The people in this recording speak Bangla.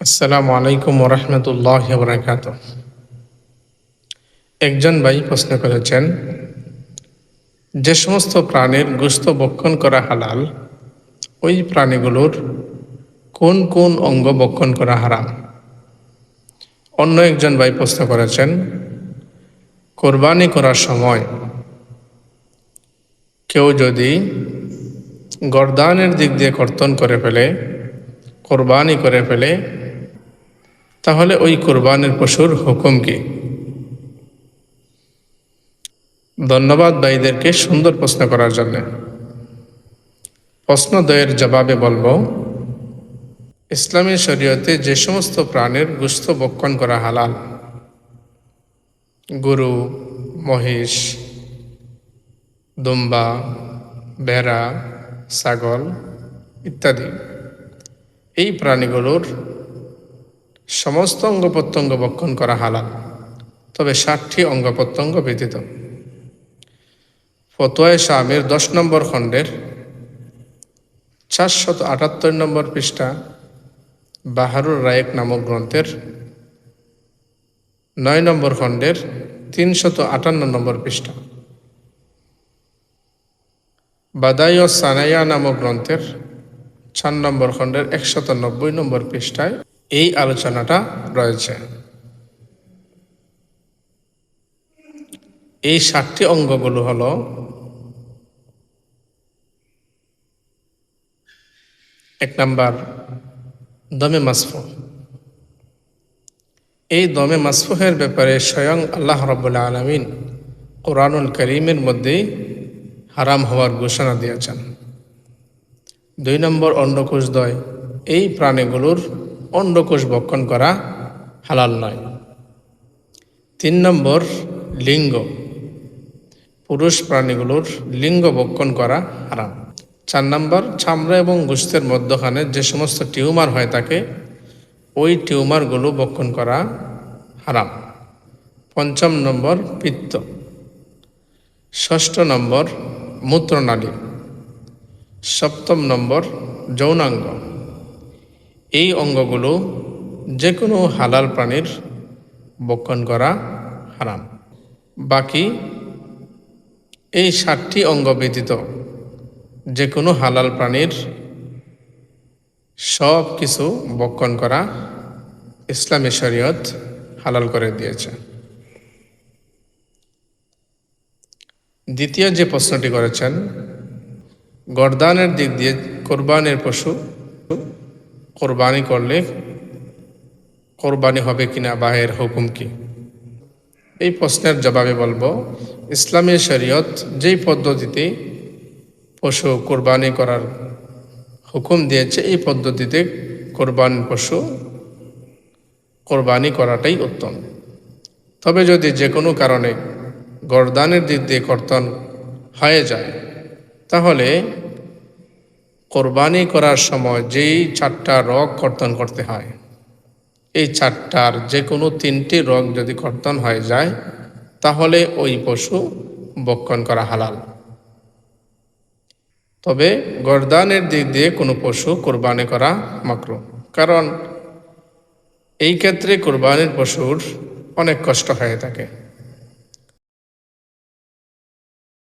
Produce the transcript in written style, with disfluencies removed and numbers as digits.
আসসালামু আলাইকুম ওরহমতুল্লাহ বরকাত। একজন ভাই প্রশ্ন করেছেন, যে সমস্ত প্রাণীর গোশত ভক্ষণ করা হালাল, ওই প্রাণীগুলোর কোন কোন অঙ্গ ভক্ষণ করা হারাম? অন্য একজন ভাই প্রশ্ন করেছেন, কোরবানি করার সময় কেউ যদি গর্দানের দিক দিয়ে কর্তন করে ফেলে, কোরবানি করে ফেলে, তাহলে ওই কোরবানির পশুর হুকুম কি? ধন্যবাদ ভাইদেরকে সুন্দর প্রশ্ন করার জন্য। প্রশ্নদ্বয়ের জবাবে বলবো, ইসলামী শরীয়তে যে সমস্ত প্রাণীর গোশত ভক্ষণ করা হালাল, গরু, মহিষ, দুম্বা, ভেড়া, ছাগল ইত্যাদি, এই প্রাণীগুলোর সমস্ত অঙ্গ প্রত্যঙ্গ ভক্ষণ করা হালাল, তবে 60টি অঙ্গ প্রত্যঙ্গ ব্যতীত। ফতোয়ায়ে শামের 10 নম্বর খণ্ডের 478 নম্বর পৃষ্ঠা, বাহারুর রায়েক নামক গ্রন্থের 9 নম্বর খণ্ডের 358 নম্বর পৃষ্ঠা, বাদাই ও সানাইয়া নামক গ্রন্থের 4 নম্বর খণ্ডের 190 নম্বর পৃষ্ঠায় এই আলোচনাটা রয়েছে। এই 60টি অঙ্গগুলো হলো: এক নাম্বার, দমে মাসফু। এই দমে মাসফুহের ব্যাপারে স্বয়ং আল্লাহ রাব্বুল আলামিন কোরআনুল কারীমের মধ্যে হারাম হওয়ার ঘোষণা দিয়েছেন। 2 নম্বর, অন্ডকোষদ্বয়। এই প্রাণীগুলোর অন্ডকোষ ভক্ষণ করা হালাল নয়। 3 নম্বর, লিঙ্গ। পুরুষ প্রাণীগুলোর লিঙ্গ ভক্ষণ করা হারাম। 4 নম্বর, চামড়া এবং গোশতের মধ্যখানে যে সমস্ত টিউমার হয়ে থাকে, ওই টিউমারগুলো ভক্ষণ করা হারাম। 5 নম্বর, পিত্ত। 6 নম্বর, মূত্রনালী। 7 নম্বর, যৌনাঙ্গ। এই অঙ্গগুলো যে কোনো হালাল প্রাণীর ভক্ষণ করা হারাম। বাকি এই 60টি অঙ্গ ব্যতীত যে কোনো হালাল প্রাণীর সব কিছু ভক্ষণ করা ইসলামী শরীয়ত হালাল করে দিয়েছে। দ্বিতীয় যে প্রশ্নটি করেছেন, গর্দানের দিক দিয়ে কোরবানির পশু কোরবানি করলে কোরবানি হবে কিনা বা এর হুকুম কি? এই প্রশ্নের জবাবে বলবো, ইসলামী শরীয়ত যেই পদ্ধতিতে পশু কোরবানি করার হুকুম দিয়েছে, এই পদ্ধতিতে কোরবানির পশু কোরবানি করাটাই উত্তম। তবে যদি যে কোনো কারণে গর্দানের দিক দিয়ে কর্তন হয়ে যায়, তাহলে কোরবানি করার সময় যেই 4টা রগ কর্তন করতে হয়, এই 4টার যে কোনো 3টি রগ যদি কর্তন হয়ে যায়, তাহলে ওই পশু ভক্ষণ করা হালাল। তবে গর্দানের দিক দিয়ে কোনো পশু কোরবানি করা মাকরুহ, কারণ এই ক্ষেত্রে কোরবানির পশুর অনেক কষ্ট হয়ে থাকে।